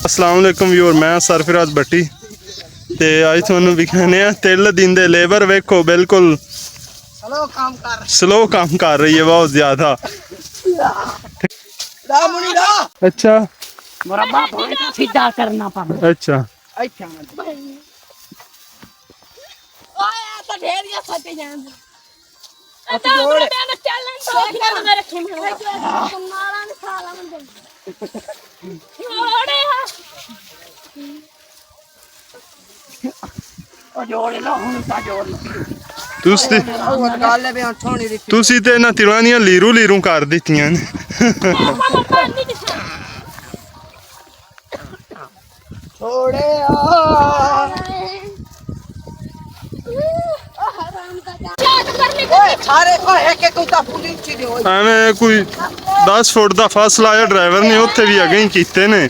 अस्सलाम वालेकुम व्यूअर, मैं सरफराज भट्टी ते अज तुहानू विखाने तिल दिंदे लेबर वेखो बिल्कुल स्लो काम कर रही है बहुत ज्यादा। अच्छा सीधा करना पड़ता। अच्छा तुसी ते इन्हां तिलां दियां लीरू लीरू कर दित्तियां ने। ਐਵੇਂ ਕੋਈ 10 फुट ਦਾ ਫਾਸਲਾ ਆਇਆ ਡਰਾਈਵਰ ਨੇ ਉੱਥੇ ਵੀ ਅੱਗੇ ਹੀ ਕੀਤੇ ਨੇ।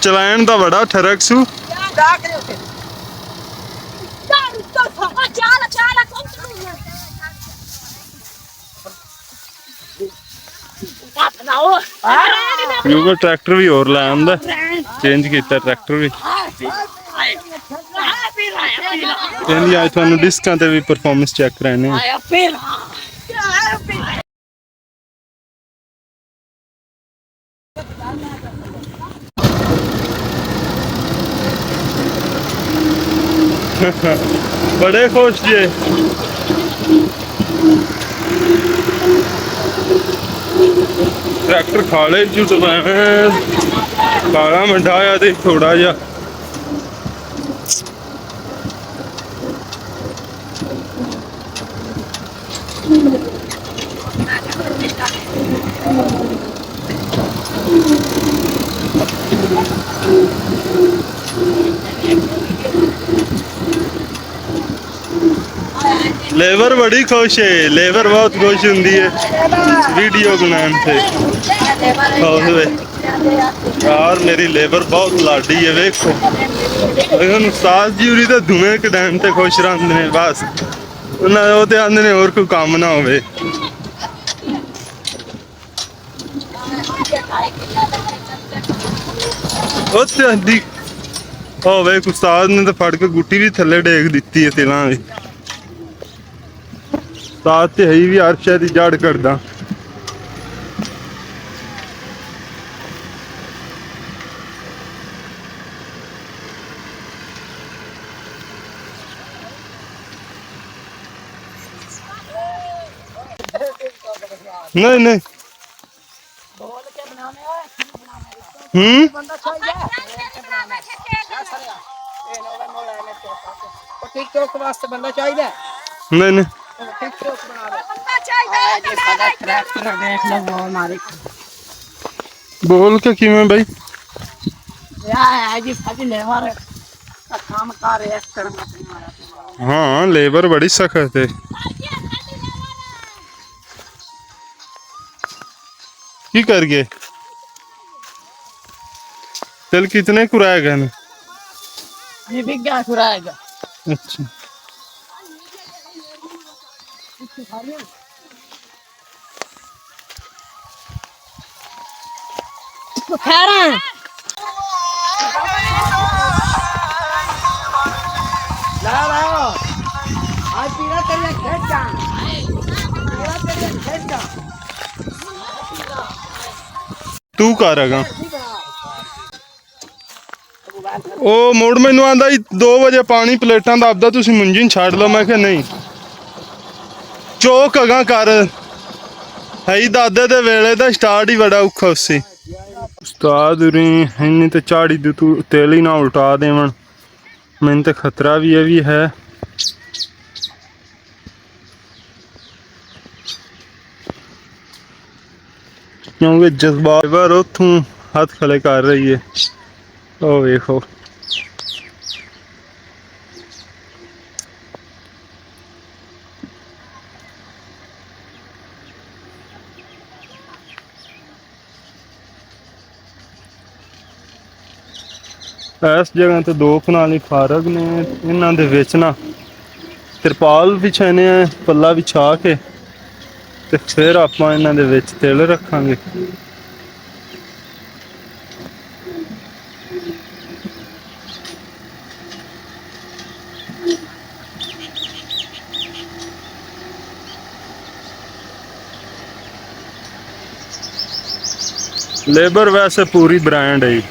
ਚਲਾਣ ਦਾ ਬੜਾ ਠਰਕ ਸੂ। क्योंकि ट्रैक्टर भी और लाया आंदा चेंज किया ट्रैक्टर भी आज थानू डिस्कां ते भी परफॉर्मेंस चेक कराने बड़े खुश जे ट्रैक्टर खाले झुट काला मंडाया ते थोड़ा जा लेबर बड़ी खुश है, लेबर बहुत खुश होंगी है वीडियो बनाने से। यार मेरी लेबर बहुत लाडी है वेखो। उस्ताद जी उरी तो धुएं कढाने ते खुश रहते हैं बस उन्होंने तो आते ने और कोई काम ना होवे। उस्ताद ने तो फड़ के गुट्टी भी थले डेग दी है तिलां दी। उस्ताद ते है भी अरशा दी जड़ करदा। नहीं नहीं टिकटॉक वास्ते बंदा चाहिए। नहीं नहीं बोल के किवें भाई हाँ लेबर बड़ी सख्त है। की कर गए चल कितने कुराएगा ना अच्छा तू करेगा ओ मुड़ मैनू आंदा 2 बजे पानी प्लेटां दा आपदा तुसीं मुंजी छड़ लो। मैं क्या नहीं चौक अगा कर है दादे दे वेले दा स्टार्ट ही बड़ा औखा उसी उस्ताद उरी इन्नी तो झाड़ी तू तेल ही ना उल्टा देवन मैनू तो खतरा भी है। क्योंकि जज्बात उतों हाथ खले कर रही है। ओ वेखो इस जगह तो 2 कनाली फारग ने इन्हां दे विच ना तिरपाल बिछाने पल्ला बिछा के ते फिर आपां इन्हां दे विच तिल रखांगे। ਲੇਬਰ ਵੈਸੇ ਪੂਰੀ ਬ੍ਰਾਂਡ ਹੈ ਜੀ।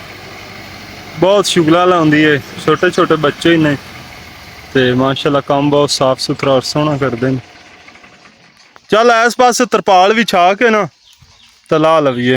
ਬਹੁਤ ਸ਼ੁਗਲਾ ਲਾਉਂਦੀ ਹੈ, ਛੋਟੇ ਛੋਟੇ ਬੱਚੇ ਹੀ ਨੇ ਤੇ ਮਾਸ਼ਾਅੱਲਾ ਕੰਮ ਬਹੁਤ ਸਾਫ ਸੁਥਰਾ ਔਰ ਸੋਹਣਾ ਕਰਦੇ ਨੇ। ਚੱਲ ਇਸ ਪਾਸੇ ਤਰਪਾਲ ਵਿਛਾ ਕੇ ਨਾ ਤਲਾ ਲਵੀਏ।